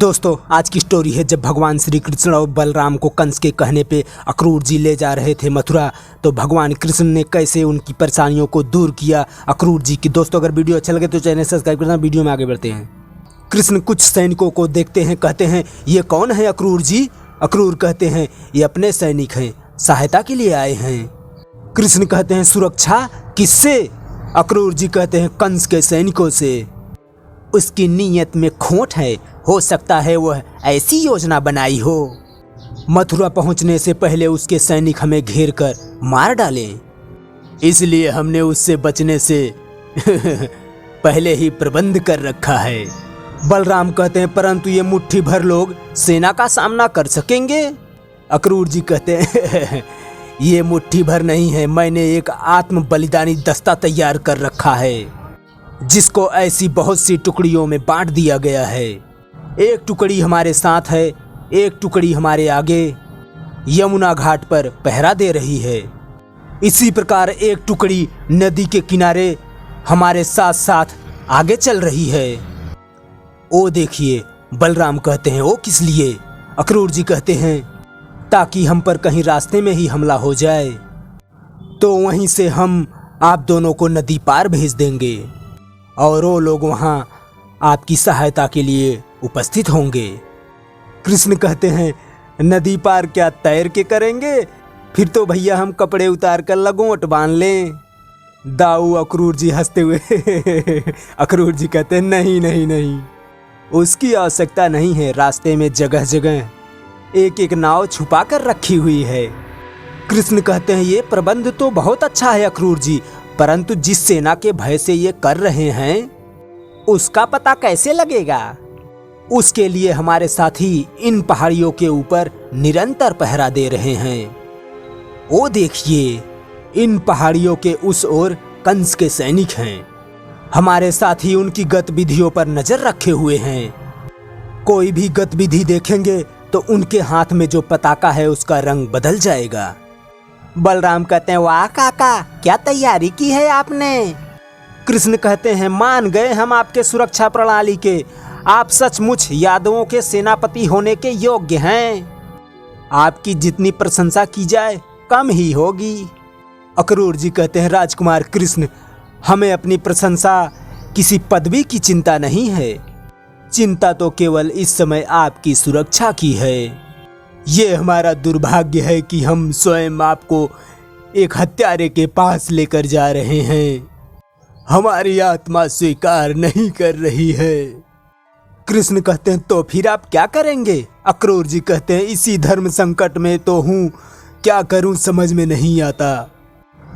दोस्तों आज की स्टोरी है जब भगवान श्री कृष्ण और बलराम को कंस के कहने पे अक्रूर जी ले जा रहे थे मथुरा, तो भगवान कृष्ण ने कैसे उनकी परेशानियों को दूर किया अक्रूर जी की। दोस्तों अगर वीडियो अच्छा लगे तो चैनल सब्सक्राइब करना। वीडियो में आगे बढ़ते हैं। कृष्ण कुछ सैनिकों को देखते हैं, कहते हैं ये कौन है अक्रूर जी। अक्रूर कहते हैं ये अपने सैनिक हैं, सहायता के लिए आए हैं। कृष्ण कहते हैं सुरक्षा किससे। अक्रूर जी कहते हैं कंस के सैनिकों से। उसकी नीयत में खोट है, हो सकता है वह ऐसी योजना बनाई हो। मथुरा पहुंचने से पहले उसके सैनिक हमें घेर कर मार डालें, इसलिए हमने उससे बचने से पहले ही प्रबंध कर रखा है। बलराम कहते हैं परंतु ये मुट्ठी भर लोग सेना का सामना कर सकेंगे। अक्रूर जी कहते हैं ये मुट्ठी भर नहीं है, मैंने एक आत्म बलिदानी दस्ता तैयार कर रखा है जिसको ऐसी बहुत सी टुकड़ियों में बांट दिया गया है। एक टुकड़ी हमारे साथ है, एक टुकड़ी हमारे आगे यमुना घाट पर पहरा दे रही है। इसी प्रकार एक टुकड़ी नदी के किनारे हमारे साथ साथ आगे चल रही है। ओ देखिए, बलराम कहते हैं ओ किस लिए। अक्रूर जी कहते हैं ताकि हम पर कहीं रास्ते में ही हमला हो जाए तो वहीं से हम आप दोनों को नदी पार भेज देंगे और वो लोग वहाँ आपकी सहायता के लिए उपस्थित होंगे। कृष्ण कहते हैं नदी पार क्या तैर के करेंगे, फिर तो भैया हम कपड़े उतार कर लगोट बांध लें। दाऊ अक्रूर जी हंसते हुए अक्रूर जी कहते हैं नहीं नहीं नहीं, उसकी आवश्यकता नहीं है। रास्ते में जगह जगह एक एक नाव छुपा कर रखी हुई है। कृष्ण कहते हैं ये प्रबंध तो बहुत अच्छा है अक्रूर जी, परंतु जिस सेना के भय से ये कर रहे हैं उसका पता कैसे लगेगा। उसके लिए हमारे साथी इन पहाड़ियों के ऊपर निरंतर पहरा दे रहे हैं। ओ देखिए, इन पहाड़ियों के उस ओर कंस के सैनिक हैं। हमारे साथी उनकी गतिविधियों पर नजर रखे हुए हैं। कोई भी गतिविधि देखेंगे तो उनके हाथ में जो पताका है उसका रंग बदल जाएगा। बलराम कहते हैं वाह काका, क्या तैयारी की है आपने। कृष्ण कहते हैं मान गए हम आपके सुरक्षा प्रणाली के। आप सचमुच यादवों के सेनापति होने के योग्य हैं। आपकी जितनी प्रशंसा की जाए कम ही होगी। अक्रूर जी कहते हैं राजकुमार कृष्ण, हमें अपनी प्रशंसा किसी पदवी की चिंता नहीं है, चिंता तो केवल इस समय आपकी सुरक्षा की है। ये हमारा दुर्भाग्य है कि हम स्वयं आपको एक हत्यारे के पास लेकर जा रहे हैं। हमारी आत्मा स्वीकार नहीं कर रही है। कृष्ण कहते हैं तो फिर आप क्या करेंगे। अक्रूर जी कहते हैं इसी धर्म संकट में तो हूँ, क्या करूँ समझ में नहीं आता।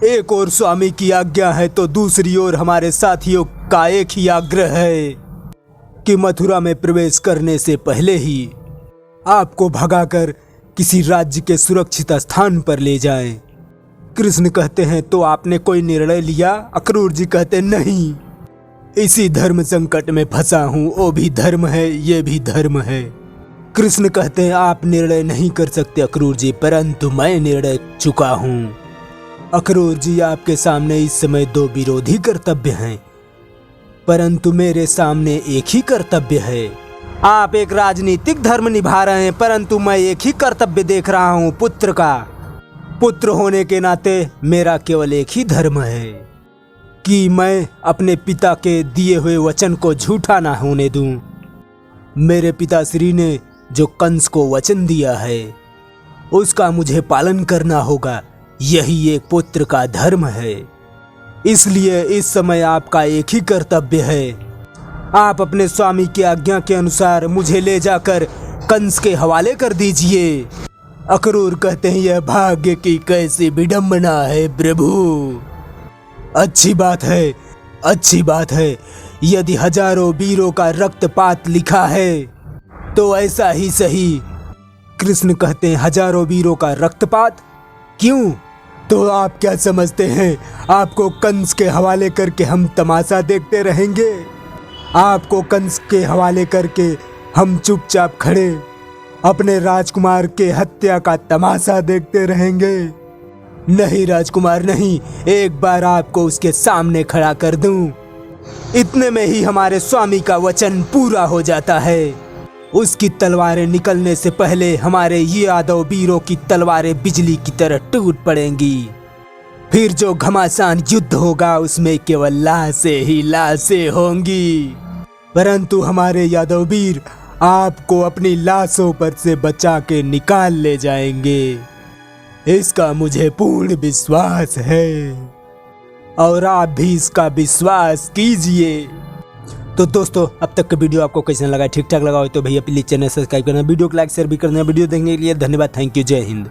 एक और स्वामी की आज्ञा है तो दूसरी ओर हमारे साथियों का एक ही आग्रह है कि मथुरा में प्रवेश करने से पहले ही आपको भगाकर किसी राज्य के सुरक्षित स्थान पर ले जाएं। कृष्ण कहते हैं तो आपने कोई निर्णय लिया। अक्रूर जी कहते नहीं, इसी धर्म संकट में फंसा हूँ, वो भी धर्म है ये भी धर्म है। कृष्ण कहते हैं आप निर्णय नहीं कर सकते अक्रूर जी, परंतु मैं निर्णय चुका हूँ। अक्रूर जी आपके सामने इस समय दो विरोधी कर्तव्य हैं, परंतु मेरे सामने एक ही कर्तव्य है। आप एक राजनीतिक धर्म निभा रहे हैं, परंतु मैं एक ही कर्तव्य देख रहा हूँ पुत्र का। पुत्र होने के नाते मेरा केवल एक ही धर्म है कि मैं अपने पिता के दिए हुए वचन को झूठा ना होने दूं। मेरे पिताश्री ने जो कंस को वचन दिया है उसका मुझे पालन करना होगा, यही एक पुत्र का धर्म है। इसलिए इस समय आपका एक ही कर्तव्य है, आप अपने स्वामी की आज्ञा के अनुसार मुझे ले जाकर कंस के हवाले कर दीजिए। अक्रूर कहते हैं यह भाग्य की कैसी विडंबना है प्रभु। अच्छी बात है, अच्छी बात है। यदि हजारों वीरों का रक्तपात लिखा है तो ऐसा ही सही। कृष्ण कहते हैं हजारों वीरों का रक्तपात क्यों। तो आप क्या समझते हैं आपको कंस के हवाले करके हम तमाशा देखते रहेंगे। आपको कंस के हवाले करके हम चुपचाप खड़े अपने राजकुमार के हत्या का तमाशा देखते रहेंगे। नहीं राजकुमार नहीं, एक बार आपको उसके सामने खड़ा कर दूं, इतने में ही हमारे स्वामी का वचन पूरा हो जाता है। उसकी तलवारें निकलने से पहले हमारे ये यादव वीरों की तलवारें बिजली की तरह टूट पड़ेंगी। फिर जो घमासान युद्ध होगा उसमें केवल लाशें ही लाशें होंगी। परंतु हमारे यादव वीर आपको अपनी लाशों पर से बचा के निकाल ले जाएंगे, इसका मुझे पूर्ण विश्वास है और आप भी इसका विश्वास कीजिए। तो दोस्तों, अब तक का वीडियो आपको कैसा लगा? ठीक ठाक लगा हो तो भैया प्लीज चैनल सब्सक्राइब करना, वीडियो को लाइक शेयर भी करना। वीडियो देखने के लिए धन्यवाद। Thank you. जय हिंद।